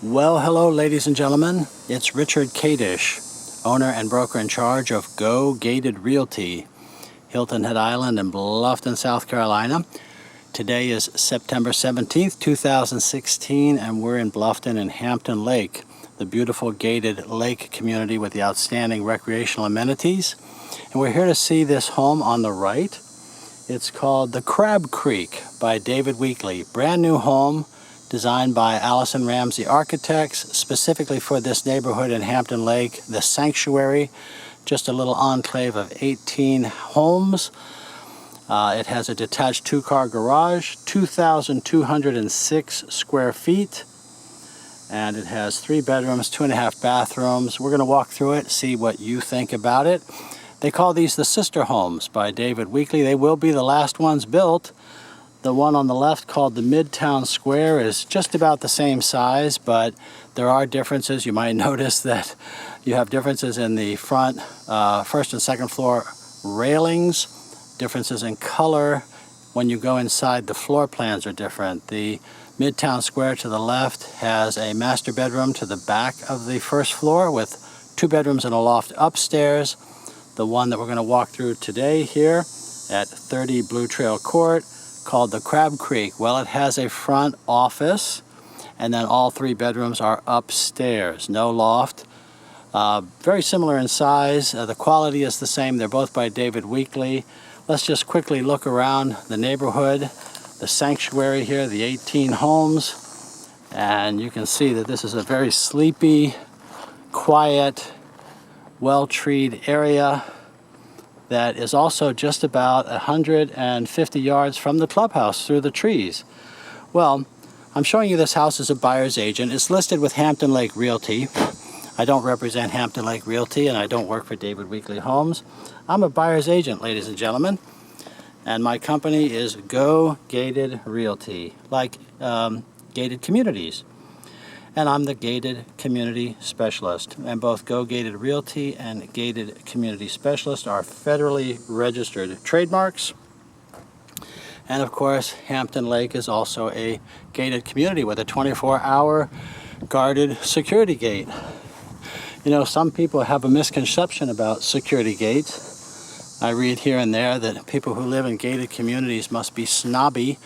Well, hello, ladies and gentlemen. It's Richard Kadish, owner and broker in charge of Go Gated Realty, Hilton Head Island in Bluffton, South Carolina. Today is September 17th, 2016, and we're in Bluffton and Hampton Lake, the beautiful gated lake community with the outstanding recreational amenities. And we're here to see this home on the right. It's called the Crab Creek by David Weekley. Brand new home designed by Allison Ramsey Architects, specifically for this neighborhood in Hampton Lake, the Sanctuary, just a little enclave of 18 homes. It has a detached two-car garage, 2,206 square feet, and it has 3 bedrooms, 2.5 bathrooms. We're going to walk through it, see what you think about it. They call these the Sister Homes by David Weekley. They will be the last ones built. The one on the left, called the Midtown Square, is just about the same size, but there are differences. You might notice that you have differences in the front, first and second floor railings, differences in color. When you go inside, the floor plans are different. The Midtown Square to the left has a master bedroom to the back of the first floor with 2 bedrooms and a loft upstairs. The one that we're going to walk through today here at 30 Blue Trail Court, called the Crab Creek. Well, it has a front office, and then all 3 bedrooms are upstairs, no loft. Very similar in size. The quality is the same. They're both by David Weekley. Let's just quickly look around the neighborhood, the Sanctuary here, the 18 homes, and you can see that this is a very sleepy, quiet, well-treed area that is also just about 150 yards from the clubhouse through the trees. Well, I'm showing you this house as a buyer's agent. It's listed with Hampton Lake Realty. I don't represent Hampton Lake Realty, and I don't work for David Weekley Homes. I'm a buyer's agent, ladies and gentlemen, and my company is Go Gated Realty, like gated communities. And I'm the Gated Community Specialist. And both Go Gated Realty and Gated Community Specialist are federally registered trademarks. And of course, Hampton Lake is also a gated community with a 24-hour guarded security gate. You know, some people have a misconception about security gates. I read here and there that people who live in gated communities must be snobby,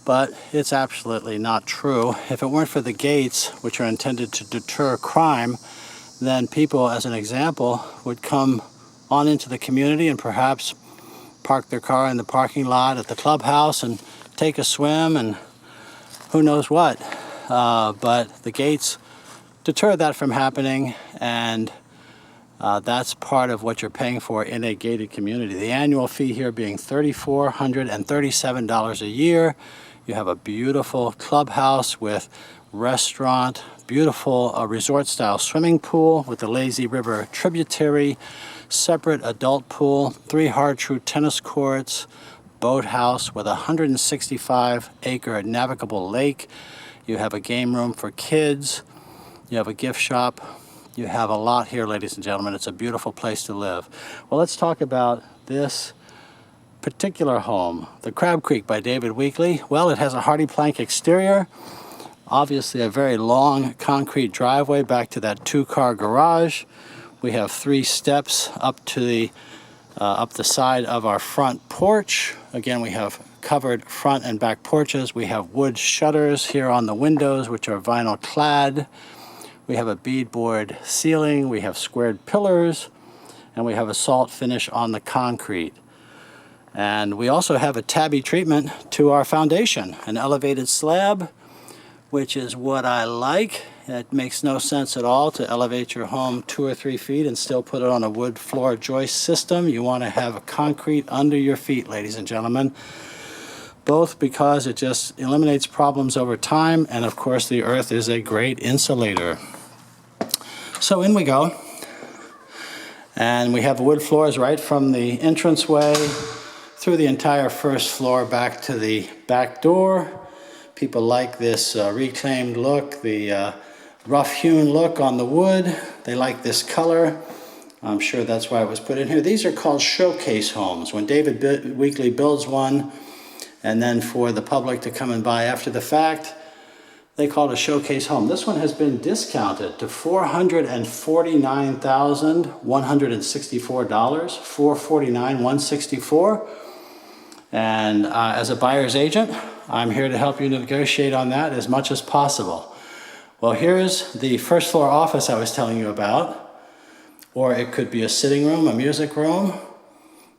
but it's absolutely not true. If it weren't for the gates, which are intended to deter crime, then people, as an example, would come on into the community and perhaps park their car in the parking lot at the clubhouse and take a swim and who knows what. But the gates deter that from happening, and that's part of what you're paying for in a gated community. The annual fee here being $3,437 a year. You have a beautiful clubhouse with restaurant, beautiful resort-style swimming pool with the lazy river tributary, separate adult pool, 3 hard-true tennis courts, boathouse with a 165-acre navigable lake. You have a game room for kids. You have a gift shop. You have a lot here, ladies and gentlemen. It's a beautiful place to live. Well, let's talk about this particular home, the Crab Creek by David Weekley. Well, it has a hardy plank exterior, obviously a very long concrete driveway back to that 2-car garage. We have 3 steps up to the side of our front porch. Again, we have covered front and back porches. We have wood shutters here on the windows, which are vinyl clad. We have a beadboard ceiling. We have squared pillars, and we have a salt finish on the concrete. And we also have a tabby treatment to our foundation, an elevated slab, which is what I like. It makes no sense at all to elevate your home 2 or 3 feet and still put it on a wood floor joist system. You want to have a concrete under your feet, ladies and gentlemen, both because it just eliminates problems over time, and of course the earth is a great insulator. So in we go, and we have wood floors right from the entranceway through the entire first floor back to the back door. People like this reclaimed look, the rough-hewn look on the wood. They like this color. I'm sure that's why it was put in here. These are called showcase homes. When David Weekley builds one, and then for the public to come and buy after the fact, they call it a showcase home. This one has been discounted to $449,164, $449,164. And as a buyer's agent, I'm here to help you negotiate on that as much as possible. Well, here's the first floor office I was telling you about, or it could be a sitting room, a music room.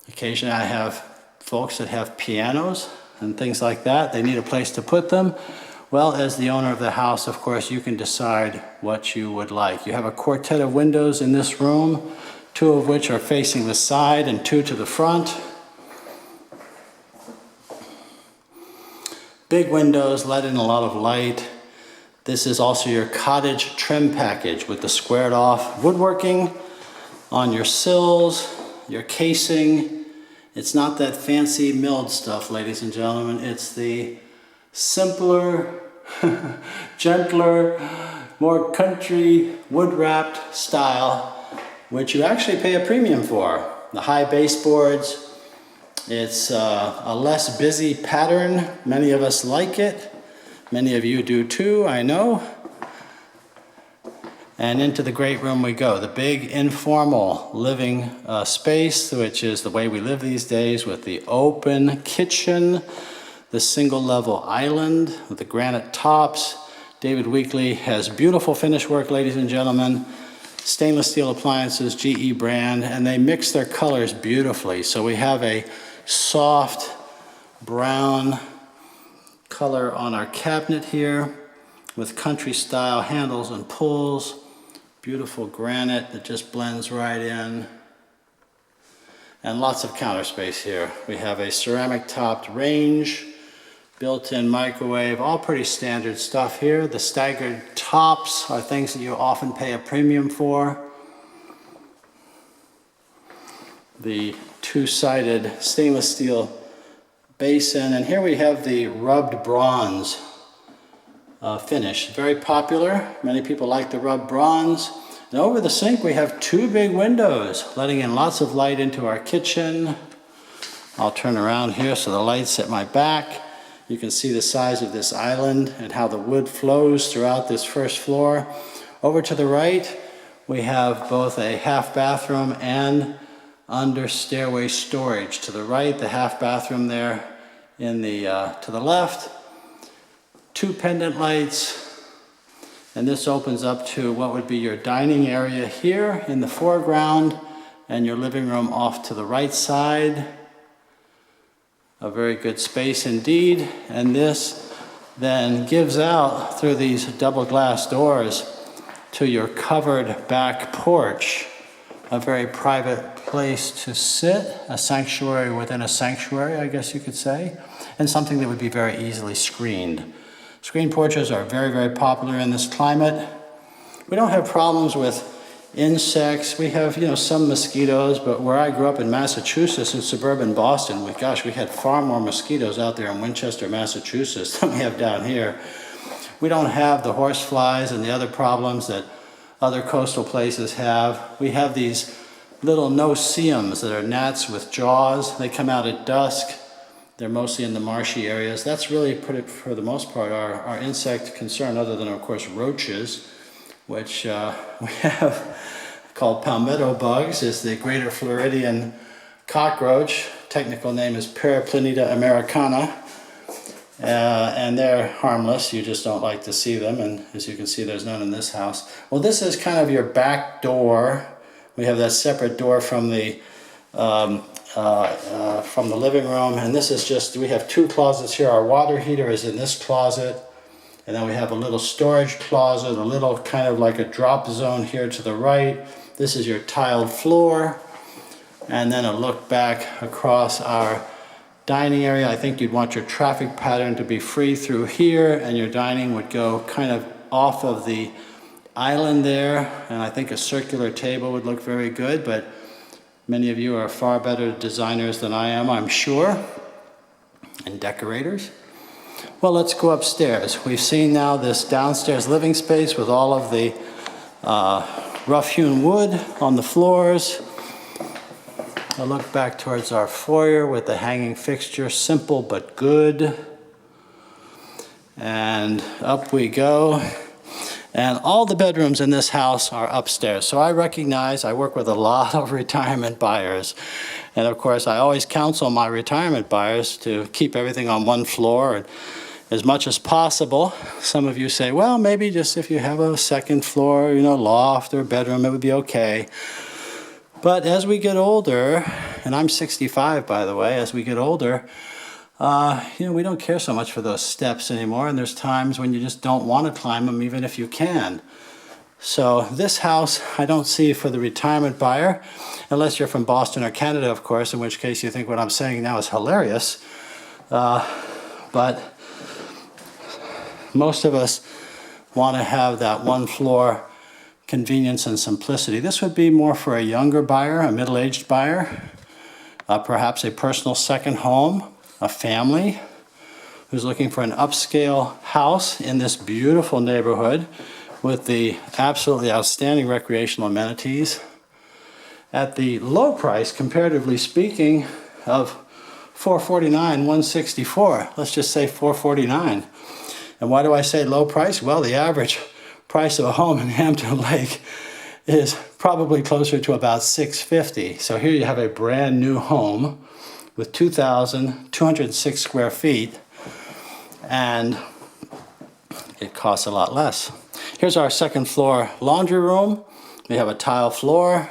Occasionally I have folks that have pianos and things like that. They need a place to put them. Well, as the owner of the house, of course, you can decide what you would like. You have a quartet of windows in this room, 2 of which are facing the side and 2 to the front. Big windows let in a lot of light. This is also your cottage trim package with the squared off woodworking on your sills, your casing. It's not that fancy milled stuff, ladies and gentlemen. It's the simpler, gentler, more country, wood-wrapped style, which you actually pay a premium for. The high baseboards, it's a less busy pattern. Many of us like it. Many of you do too, I know. And into the great room we go, the big informal living space, which is the way we live these days, with the open kitchen, the single level island with the granite tops. David Weekley has beautiful finish work, ladies and gentlemen. Stainless steel appliances, GE brand, and they mix their colors beautifully. So we have a soft brown color on our cabinet here with country style handles and pulls. Beautiful granite that just blends right in. And lots of counter space here. We have a ceramic topped range, built-in microwave, all pretty standard stuff here. The staggered tops are things that you often pay a premium for. The 2-sided stainless steel basin, and here we have the rubbed bronze finish. Very popular. Many people like the rubbed bronze. And over the sink we have 2 big windows, letting in lots of light into our kitchen. I'll turn around here so the light's at my back. You can see the size of this island and how the wood flows throughout this first floor. Over to the right, we have both a half bathroom and under stairway storage. To the right, the half bathroom there in the to the left. 2 pendant lights, and this opens up to what would be your dining area here in the foreground and your living room off to the right side. A very good space indeed, and this then gives out through these double glass doors to your covered back porch. A very private place to sit, a sanctuary within a sanctuary, I guess you could say, and something that would be very easily screened. Screen porches are very, very popular in this climate. We don't have problems with insects. We have, some mosquitoes, but where I grew up in Massachusetts, in suburban Boston, we had far more mosquitoes out there in Winchester, Massachusetts than we have down here. We don't have the horse flies and the other problems that other coastal places have. We have these little no-see-ums that are gnats with jaws. They come out at dusk. They're mostly in the marshy areas. That's really, for the most part, our insect concern, other than, of course, roaches, which we have called palmetto bugs, is the greater Floridian cockroach. Technical name is Periplaneta americana. And they're harmless. You just don't like to see them, and as you can see, there's none in this house. Well, this is kind of your back door. We have that separate door from the living room, and this is just, we have 2 closets here. Our water heater is in this closet, and then we have a little storage closet, a little kind of like a drop zone here to the right. This is your tiled floor, and then a look back across our dining area. I think you'd want your traffic pattern to be free through here, and your dining would go kind of off of the island there, and I think a circular table would look very good, but many of you are far better designers than I am, I'm sure, and decorators. Well, let's go upstairs. We've seen now this downstairs living space with all of the rough-hewn wood on the floors. I look back towards our foyer with the hanging fixture, simple but good. And up we go. And all the bedrooms in this house are upstairs. So I recognize I work with a lot of retirement buyers. And of course, I always counsel my retirement buyers to keep everything on one floor as much as possible. Some of you say, well, maybe just if you have a second floor, loft or bedroom, it would be okay. But as we get older, and I'm 65, by the way, as we get older, we don't care so much for those steps anymore, and there's times when you just don't want to climb them even if you can. So this house I don't see for the retirement buyer, unless you're from Boston or Canada, of course, in which case you think what I'm saying now is hilarious. But most of us want to have that one floor convenience and simplicity. This would be more for a younger buyer, a middle-aged buyer, perhaps a personal second home, a family who's looking for an upscale house in this beautiful neighborhood with the absolutely outstanding recreational amenities at the low price, comparatively speaking, of $449, $164. Let's just say $449. And why do I say low price? Well, the average price of a home in Hampton Lake is probably closer to about $650. So here you have a brand new home with 2,206 square feet, and it costs a lot less. Here's our second floor laundry room. We have a tile floor,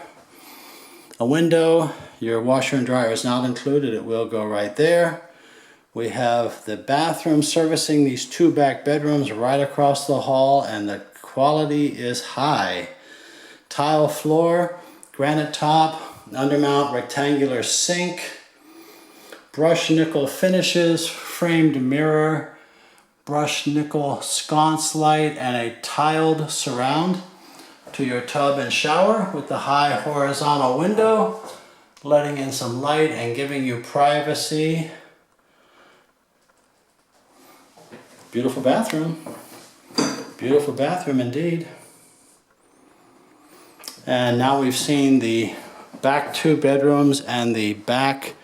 a window. Your washer and dryer is not included. It will go right there. We have the bathroom servicing these two back bedrooms right across the hall, and the quality is high. Tile floor, granite top, undermount rectangular sink, brushed nickel finishes, framed mirror, brushed nickel sconce light, and a tiled surround to your tub and shower with the high horizontal window, letting in some light and giving you privacy. Beautiful bathroom. Beautiful bathroom indeed. And now we've seen the back two bedrooms and the back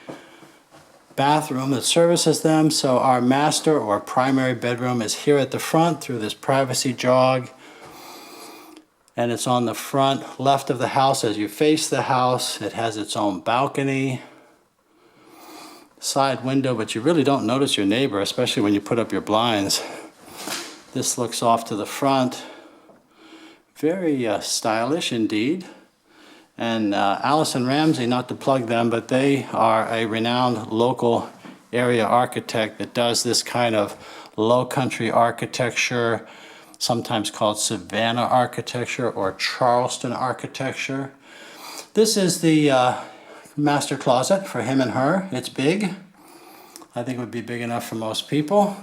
bathroom that services them. So our master or primary bedroom is here at the front through this privacy jog. And it's on the front left of the house as you face the house. It has its own balcony, side window, but you really don't notice your neighbor, especially when you put up your blinds. This looks off to the front. Very stylish indeed. And Allison Ramsey, not to plug them, but they are a renowned local area architect that does this kind of low country architecture, sometimes called Savannah architecture or Charleston architecture. This is the master closet for him and her. It's big. I think it would be big enough for most people.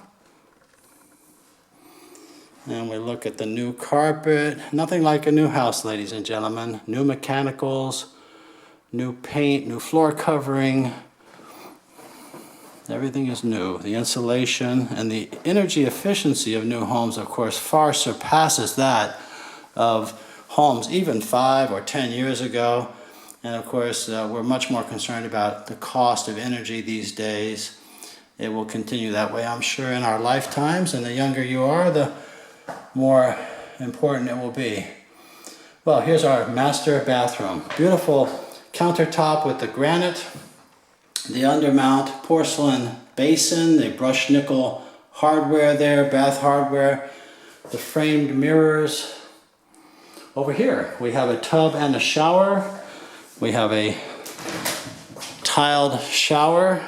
And we look at the new carpet. Nothing like a new house, ladies and gentlemen. New mechanicals, new paint, new floor covering. Everything is new. The insulation and the energy efficiency of new homes, of course, far surpasses that of homes even 5 or 10 years ago. And of course, we're much more concerned about the cost of energy these days. It will continue that way, I'm sure, in our lifetimes. And the younger you are, the more important it will be. Well, here's our master bathroom. Beautiful countertop with the granite, the undermount porcelain basin, the brushed nickel hardware there, bath hardware, the framed mirrors. Over here, we have a tub and a shower. We have a tiled shower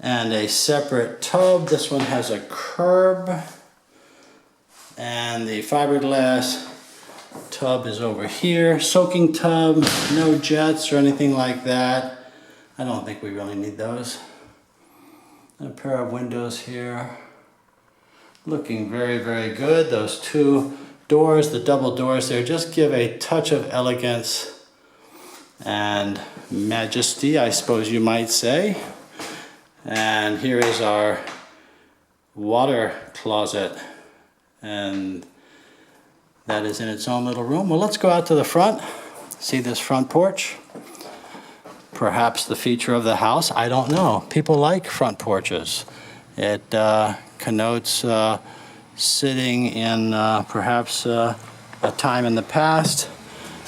and a separate tub. This one has a curb. And the fiberglass tub is over here. Soaking tub, no jets or anything like that. I don't think we really need those. A pair of windows here. Looking very, very good. Those two doors, the double doors there, just give a touch of elegance and majesty, I suppose you might say. And here is our water closet. And that is in its own little room. Well, let's go out to the front. See this front porch? Perhaps the feature of the house. I don't know. People like front porches. It connotes sitting in perhaps a time in the past,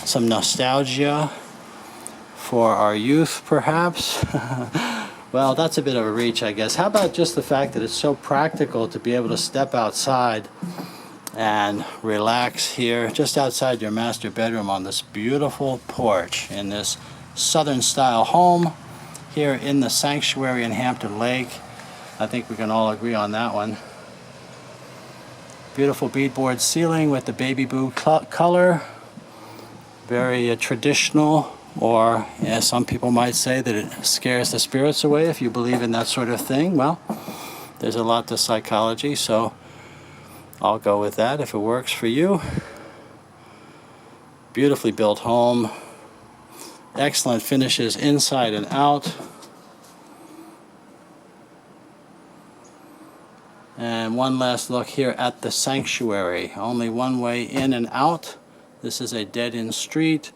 some nostalgia for our youth, perhaps. Well, that's a bit of a reach, I guess. How about just the fact that it's so practical to be able to step outside and relax here just outside your master bedroom on this beautiful porch in this southern style home here in the sanctuary in Hampton Lake. I think we can all agree on that one. Beautiful beadboard ceiling with the baby blue color. Very traditional, or as some people might say, that it scares the spirits away if you believe in that sort of thing. Well, there's a lot to psychology, so I'll go with that if it works for you. Beautifully built home. Excellent finishes inside and out. And one last look here at the sanctuary. Only one way in and out. This is a dead-end street.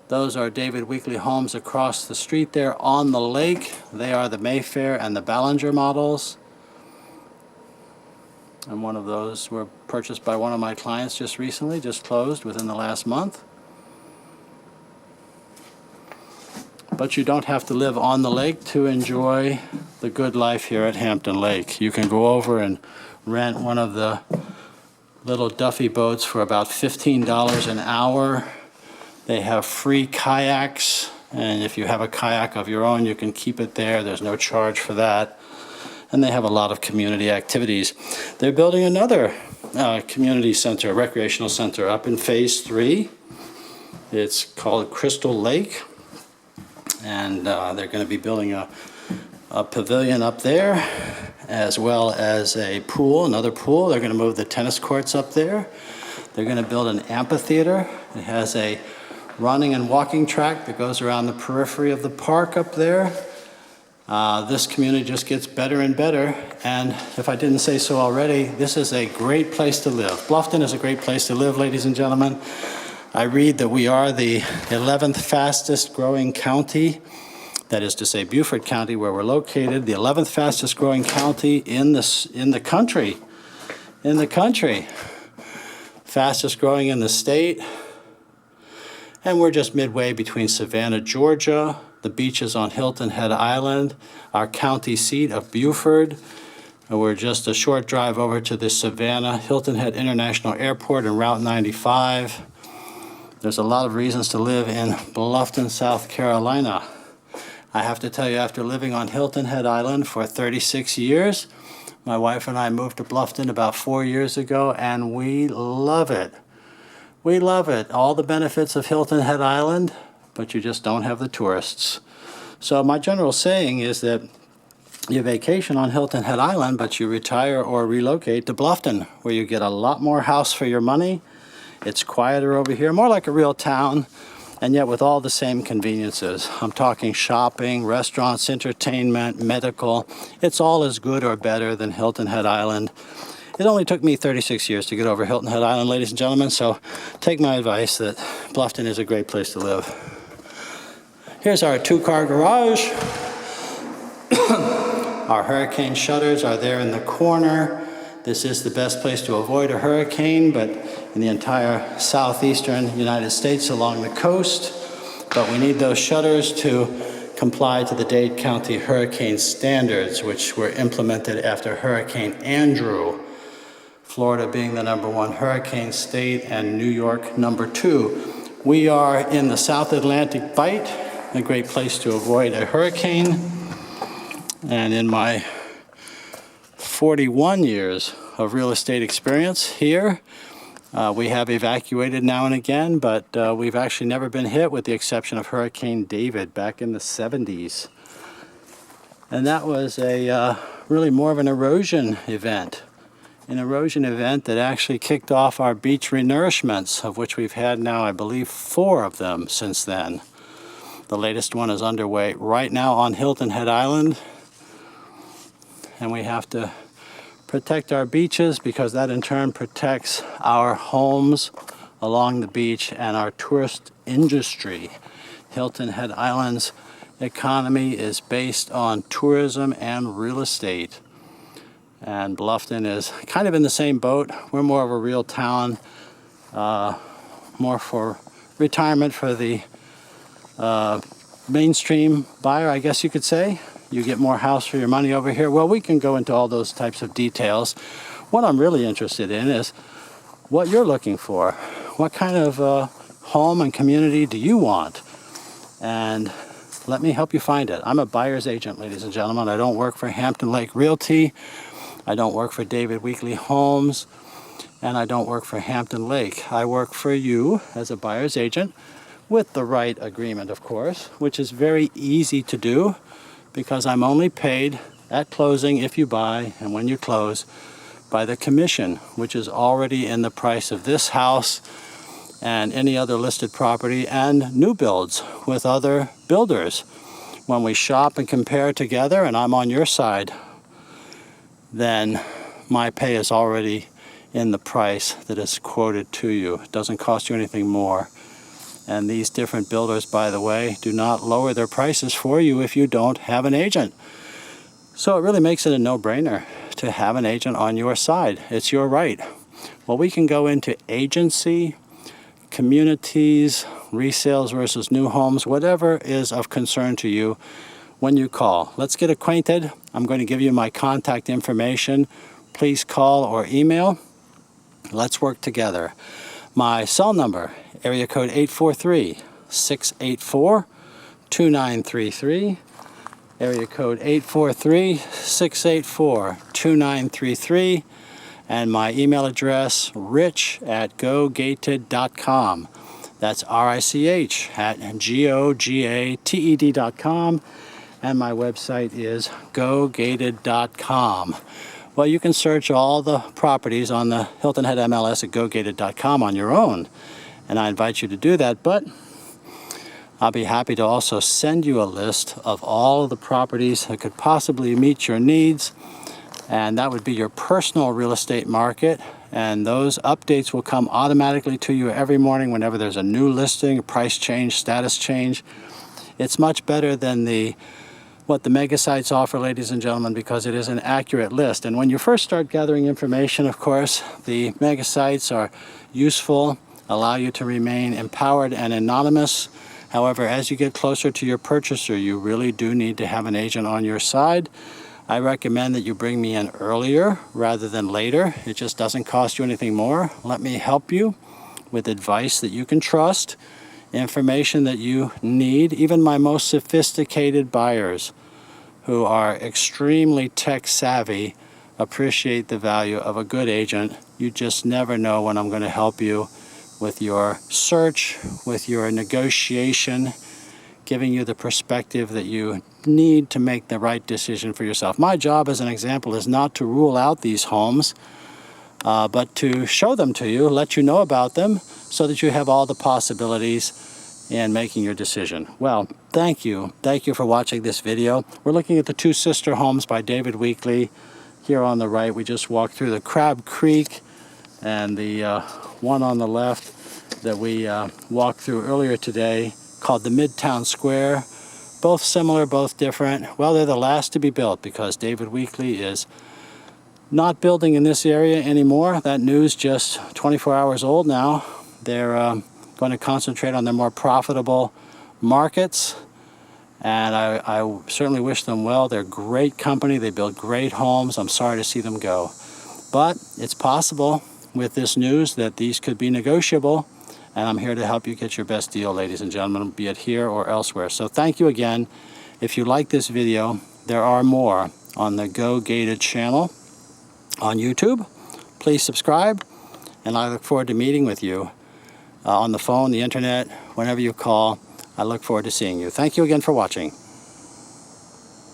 Those are David Weekley homes across the street there on the lake. They are the Mayfair and the Ballinger models. And one of those were purchased by one of my clients just recently, just closed within the last month. But you don't have to live on the lake to enjoy the good life here at Hampton Lake. You can go over and rent one of the little Duffy boats for about $15 an hour. They have free kayaks, and if you have a kayak of your own, you can keep it there. There's no charge for that. And they have a lot of community activities. They're building another community center, recreational center, up in Phase 3. It's called Crystal Lake. And they're going to be building a pavilion up there, as well as a pool, another pool. They're going to move the tennis courts up there. They're going to build an amphitheater. It has a running and walking track that goes around the periphery of the park up there. This community just gets better and better. And if I didn't say so already, this is a great place to live. Bluffton is a great place to live, ladies and gentlemen. I read that we are the 11th fastest growing county, that is to say Beaufort County, where we're located, the 11th fastest growing county in the country. Fastest growing in the state. And we're just midway between Savannah, Georgia, the beaches on Hilton Head Island, our county seat of Beaufort. And we're just a short drive over to the Savannah Hilton Head International Airport and Route 95. There's a lot of reasons to live in Bluffton, South Carolina. I have to tell you, after living on Hilton Head Island for 36 years, my wife and I moved to Bluffton about 4 years ago, and we love it. We love it. All the benefits of Hilton Head Island, but you just don't have the tourists. So my general saying is that you vacation on Hilton Head Island, but you retire or relocate to Bluffton, where you get a lot more house for your money. It's quieter over here, more like a real town, and yet with all the same conveniences. I'm talking shopping, restaurants, entertainment, medical. It's all as good or better than Hilton Head Island. It only took me 36 years to get over Hilton Head Island, ladies and gentlemen, so take my advice that Bluffton is a great place to live. Here's our two-car garage. Our hurricane shutters are there in the corner. This is the best place to avoid a hurricane, but in the entire southeastern United States along the coast. But we need those shutters to comply to the Dade County hurricane standards, which were implemented after Hurricane Andrew. Florida being the #1 hurricane state and New York #2. We are in the South Atlantic Bight, a great place to avoid a hurricane. And in my 41 years of real estate experience here, we have evacuated now and again, but we've actually never been hit, with the exception of Hurricane David back in the 70s. And that was a really more of an erosion event. An erosion event that actually kicked off our beach renourishments, of which we've had now, I believe, 4 of them since then. The latest one is underway right now on Hilton Head Island. And we have to protect our beaches, because that in turn protects our homes along the beach and our tourist industry. Hilton Head Island's economy is based on tourism and real estate. And Bluffton is kind of in the same boat. We're more of a real town, more for retirement for the mainstream buyer, I guess you could say. You get more house for your money over here. Well, we can go into all those types of details. What I'm really interested in is what you're looking for. What kind of home and community do you want? And let me help you find it. I'm a buyer's agent, ladies and gentlemen. I don't work for Hampton Lake Realty. I don't work for David Weekley Homes. And I don't work for Hampton Lake. I work for you as a buyer's agent with the right agreement, of course, which is very easy to do because I'm only paid at closing if you buy and when you close by the commission, which is already in the price of this house and any other listed property and new builds with other builders. When we shop and compare together and I'm on your side, then my pay is already in the price that is quoted to you. It doesn't cost you anything more. And these different builders, by the way, do not lower their prices for you if you don't have an agent. So it really makes it a no-brainer to have an agent on your side. It's your right. Well, we can go into agency, communities, resales versus new homes, whatever is of concern to you when you call. Let's get acquainted. I'm going to give you my contact information. Please call or email. Let's work together. My cell number, area code 843-684-2933. Area code 843-684-2933. And my email address, rich@gogated.com. That's RICH at GOGATED.com. And my website is gogated.com. Well, you can search all the properties on the Hilton Head MLS at gogated.com on your own. And I invite you to do that, but I'll be happy to also send you a list of all of the properties that could possibly meet your needs. And that would be your personal real estate market. And those updates will come automatically to you every morning whenever there's a new listing, a price change, status change. It's much better than what the mega sites offer, ladies and gentlemen, because it is an accurate list. And when you first start gathering information, of course, the mega sites are useful, allow you to remain empowered and anonymous. However, as you get closer to your purchaser, you really do need to have an agent on your side. I recommend that you bring me in earlier rather than later. It just doesn't cost you anything more. Let me help you with advice that you can trust, information that you need. Even my most sophisticated buyers who are extremely tech savvy appreciate the value of a good agent. You just never know when I'm going to help you with your search, with your negotiation, giving you the perspective that you need to make the right decision for yourself. My job, as an example, is not to rule out these homes, but to show them to you, let you know about them, so that you have all the possibilities in making your decision. Well, thank you. Thank you for watching this video. We're looking at the two sister homes by David Weekley. Here on the right, we just walked through the Crab Creek, and the one on the left that we walked through earlier today called the Midtown Square. Both similar, both different. Well, they're the last to be built because David Weekley is not building in this area anymore. That news just 24 hours old now. They're going to concentrate on their more profitable markets, and I certainly wish them well. They're a great company. They build great homes. I'm sorry to see them go. But it's possible with this news that these could be negotiable, and I'm here to help you get your best deal, ladies and gentlemen, be it here or elsewhere. So thank you again. If you like this video, there are more on the Go Gated channel on YouTube. Please subscribe, and I look forward to meeting with you on the phone, the internet, whenever you call. I look forward to seeing you. Thank you again for watching.